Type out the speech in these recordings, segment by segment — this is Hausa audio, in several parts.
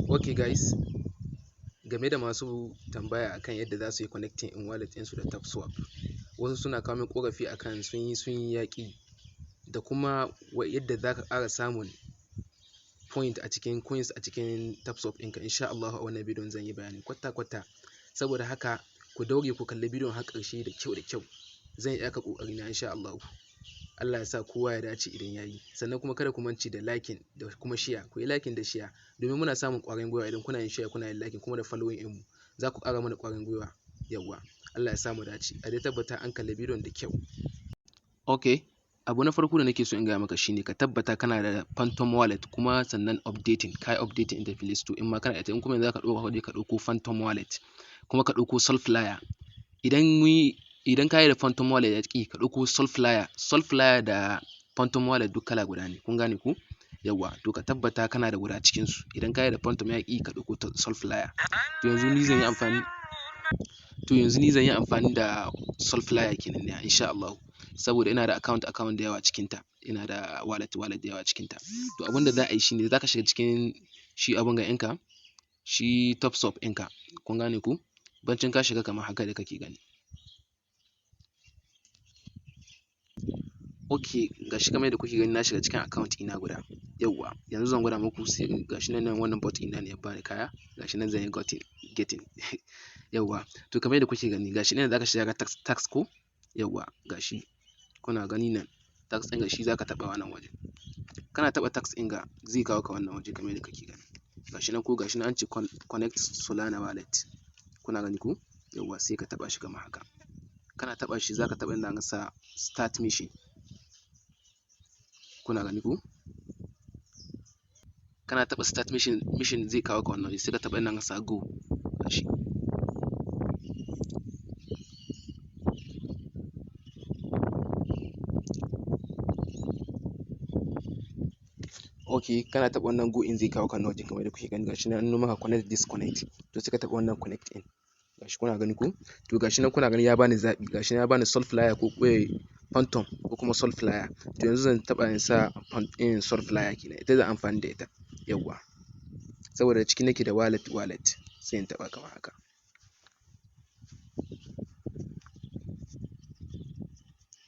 Okay guys, game da masu tambaya akan yadda za su yi connecting in wallet ɗinsu da TapSwap, wasu suna kawo min ƙorafi akan sun yi yaƙi, da kuma yadda za ka ƙara samun coins a cikin TapSwap ɗinka. Insha Allah a wannan bidiyon zan yi bayani kwata-kwata. Saboda haka ku daure ku kalli bidiyon har ƙarshe da kyau. Zan yi iyaka ƙoƙarina insha Allah. Allah ya sa kowa ya dace idan ya yi. Sannan kuma kada ku mance da liking da kuma share. Ku yi liking da share domin muna samun ƙwarin gwiwa idan kuna yin share, kuna yin liking kuma da following ɗinmu. Za ku ƙara mana ƙwarin gwiwa. Yawwa. Allah ya sa mu dace. A dai tabbata an kalli bidiyon da kyau. Okay. Abu na farko da nake so in gaya maka shine ka tabbata kana da Phantom wallet, kuma sannan kai updating in Play Store in ma kana ita, in kuma yanzu ka ɗauka ka ɗauko Phantom wallet, kuma ka ɗauko Solflyer. Idan ka yi da Phantom wallet ya ƙi, ka ɗauko Solflyer da Phantom wallet duk kala guda ne. Kun gane ku? Yawwa, to ka tabbata kana da guda cikin su. Idan ka yi da Phantom ya ƙi, ka ɗauko Solflyer. To yanzu ni zan yi amfani da Solflyer kenan ne insha Allah, saboda ina da account da yawa cikin ta. Ina da wallet da yawa cikin ta. To abin da za a yi shine za ka shiga cikin shi abin ga ɗinka, shi TapSwap ɗinka. Kun gane ku? Bancin ka shiga kamar haka da kake gani. Okay, gashi kamar yadda kuke gani na shiga cikin account ina guda. Yawwa, yanzu zan gwada muku, sai gashi nan wannan bot ina ne ya bani kaya. Gashi nan zan yi getting. Yawwa, to kamar yadda kuke gani gashi nan zaka shiga tax ko? Yawwa, gashi kuna gani nan tax ɗin gashi zaka taɓa wannan waje. Kana taɓa tax ɗin ga zai kawo ka wannan waje kamar yadda kake gani. Gashi nan an ce connect Solana wallet. Kuna gani ko? Yawwa, sai ka taɓa shi kamar haka. Kana taɓa shi zaka taɓa inda an sa start mission. Kuna gani ko? Kana taɓa start mission zai kawo ka wannan waje, sai ka taɓa inda an sa go. Gashi. Okay, kana taɓa wannan go in zai kawo ka wannan waje kamar yadda kuke gani. Gashi nan an nuna maka connect disconnect. To sai ka taɓa wannan connect in. Gashi kuna gani ko? To gashi nan kuna gani ya bani zaɓi. Gashi nan ya bani Solflyer ko Phantom ko kuma Solflyer. To yanzu zan taɓa in sa Solflyer kenan. Ita zan amfani da ita. Yawwa. Saboda ciki nake da wallet. Sai in taɓa kamar haka.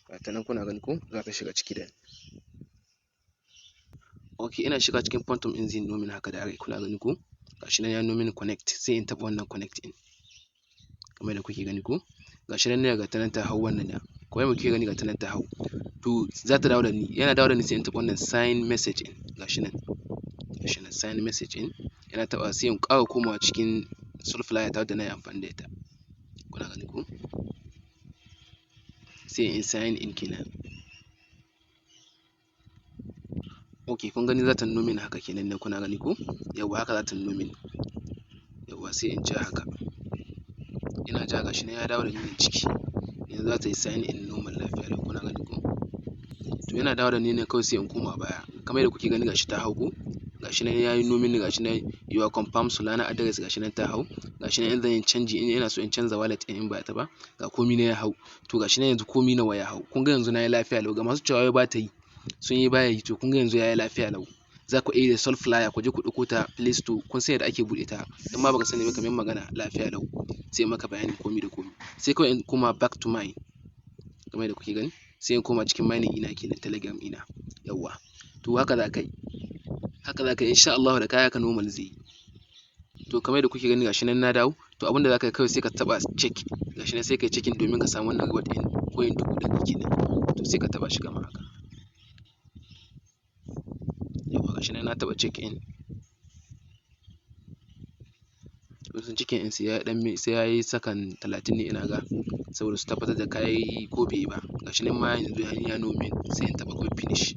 Gata nan kuna gani ko? Za ta shiga ciki da ni. Okay, ina shiga cikin Phantom in zai nomin haka da kuna gani ko? Gashi nan ya nomin connect, sai in taɓa wannan connect in. Kamar yadda kuke gani ko? Gashi nan ne ga ta nan ta hau wannan da. Kamar yadda kuke gani ga ta nan ta hau. To za ta dawo da ni, yana dawo da ni sai in taɓa wannan sign message in. Gashi nan sign message in. Yana taɓa sai in ƙara komawa cikin Solflyer ta wadda na yi amfani da ita. Kuna gani ko? Sai in sign in kenan. Okay, kun gani za ta nuno mini haka kenan ne, kuna gani ko? Yawwa, haka za ta nuno mini. Yawwa, sai in ja haka. Ina ja gashi nan ya dawo da ni ciki. Yanzu za ta yi sign in normal lafiya lau, kuna gani ko? To yana dawo da ni ne kawai sai in koma baya. Kamar yadda kuke gani gashi ta hau ko? Gashi nan ya yi nuno mini, gashi nan your confirm Solana address, gashi nan ta hau. Gashi nan in zan yi canji, in ina so in canza wallet in ba ta ba, ga komi na ya hau. To gashi nan yanzu komi nawa ya hau. Kun ga yanzu na yi lafiya lau. Ga masu cewa wai ba ta yi, sun yi baya yi. To kun ga yanzu ya yi lafiya lau. Za ku iya da Solflyer ku je ku ɗauko ta Play Store. Kun san yadda ake buɗe ta. In ma baka sani ba kamar magana lafiya lau. Sai maka bayani komi da komi. Sai kawai in koma back to mine. Kamar yadda kuke gani. Sai in koma cikin mining ina kenan, Telegram ina. Yawwa. To haka za ka yi. Haka za ka yi insha Allah, da kaya ka normal zai yi. To kamar yadda kuke gani gashi nan na dawo. To abin da za ka yi kawai sai ka taɓa check. Gashi nan sai ka yi checking domin ka samu wannan reward ɗin coin 100 kenan. To sai ka taɓa shi kamar haka. Yawwa, gashi nan na taɓa check in. Sun cikin in sai ya yi sakan 30 ne ina ga, saboda su tabbatar da ka yi ko bai yi ba. Gashi nan ma yanzu ya nomin, sai in taɓa quick finish.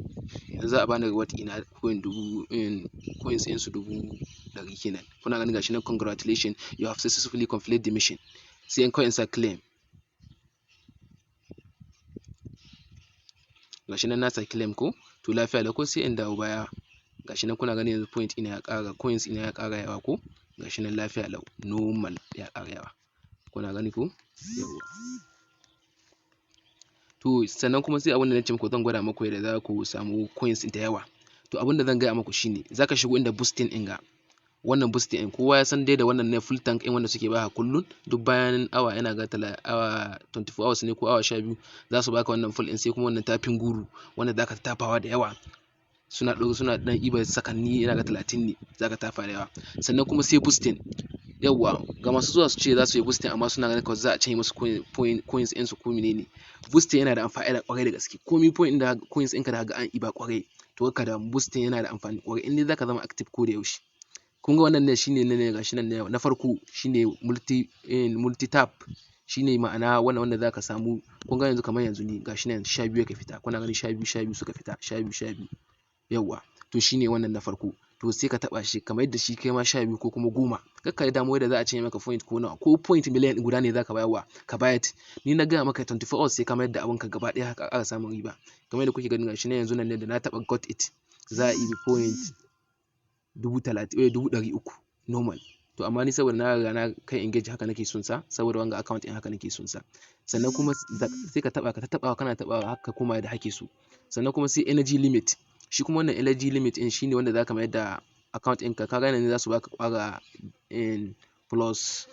Yanzu za a bani reward ina coins ɗin su 100 kenan. Kuna gani gashi nan congratulations, you have successfully completed the mission. Sai in kawai in sa claim. Gashi nan na sa claim ko? To lafiya lau ko, sai in dawo baya. Gashi nan kuna gani yanzu coins ina ya ƙara yawa ko? Gashi nan lafiya lau, normal ya ƙara yawa. Kuna gani ko? Yawwa. To sannan kuma sai abin da na ce muku, zan gwada muku yadda za ku samu coins da yawa. To abin da zan gaya muku shine za ka shigo inda boosting ɗin ga. wannan boosting ɗin kowa ya san dai da wannan ne full tank ɗin wanda suke baka kullun duk bayan awa ina ga awa 24 hours ne ko awa 12 za su baka wannan full ɗin, sai kuma wannan tafin guru wanda zaka tafawa da yawa suna dan iba sakanni ina ga 30 ne zaka tafa da yawa. Sannan kuma sai boosting, yawwa ga masu zuwa su ce za su yi boosting amma suna ganin kawai za a canye musu coins ɗinsu ko menene. Boosting yana da amfani kwarai da gaske, komi coins ɗinka da ga an iba kwarai to ka da boosting yana da amfani kwarai in dai zaka zama active ko da yaushe. Kun ga wannan ne shine ne gashi nan na farko shine multi tap, shine ma'ana wanda zaka samu. Kun ga yanzu kamar yanzu ne gashi nan 12 yake fita, kuna ganin 12 suka fita 12 yawwa to shine wannan na farko. To sai ka taba shi kamar yadda shi kai ma 12 ko kuma 10, kakka da damuwa da za a ce maka point ko nawa ko point miliyan guda ne zaka bayarwa ka bayar. Ni na gaya maka 24 hours sai kamar yadda abun ka gaba ɗaya haka aka samu riba. Kamar yadda kuke ganin gashi nan yanzu nan ne da na taba got it za a yi point 300,000 normal. To amma ni saboda na riga na kai engage haka nake son sa, saboda wanga account ɗin haka nake son sa. Sannan kuma sai ka taba kana tabawa haka kuma da hake so. Sannan kuma sai energy limit, shi kuma wannan energy limit ɗin shine wanda zaka mayar da account ɗinka ka gane ne za su baka kwara plus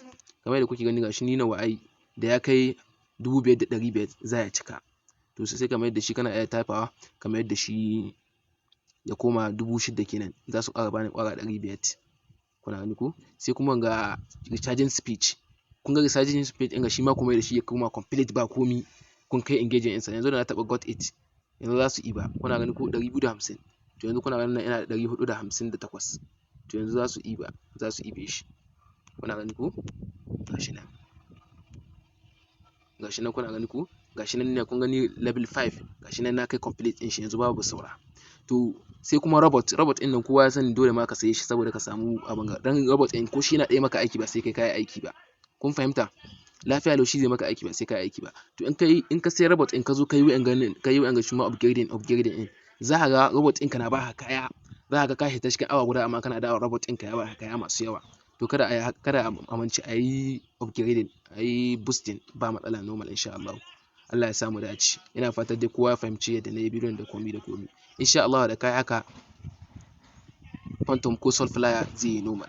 kamar yadda kuke gani gashi ni nawa ai da ya kai 5,500 za ya cika. To sai ka mayar da shi kana iya tafawa ka mayar da shi ya koma 6,000 kenan za su ƙara bani kwara 500. Kuna gani ko? Sai kuma ga recharging speed, kun ga recharging speed ɗin ga shi ma kuma da shi ya koma complete ba komi kun kai engaging ɗinsa. Yanzu da na taɓa got it yanzu za su iba, kuna gani ko 250, to yanzu kuna ganin ina da 458, to yanzu za su ibe shi. Kuna gani ko? Gashi nan kuna gani ko? Gashi nan ne kun gani level 5 gashi nan na kai complete ɗin shi yanzu babu saura. To sai kuma robot ɗin nan kowa ya sani dole ma ka saye shi saboda ka samu abin ga dan robot ɗin ko shi na ɗaya maka aiki ba sai kai aiki ba. Kun fahimta? Lafiya lau shi zai maka aiki ba sai kai aiki ba. To in ka sai robot ɗin ka zo kai wa'anga shi ma upgrading ɗin za ka ga robot ɗinka na baka kaya, za ka ga ka hita cikin awa guda amma kana dawo robot ɗinka ya baka kaya masu yawa. To kada a amince a yi upgrading, a yi boosting ba matsala normal insha Allah. Allah ya samu dace. Ina fatan dai kowa ya fahimci yadda na yi bidiyon da komi insha Allah da kai haka Phantom ko Soulflyer zai yi normal.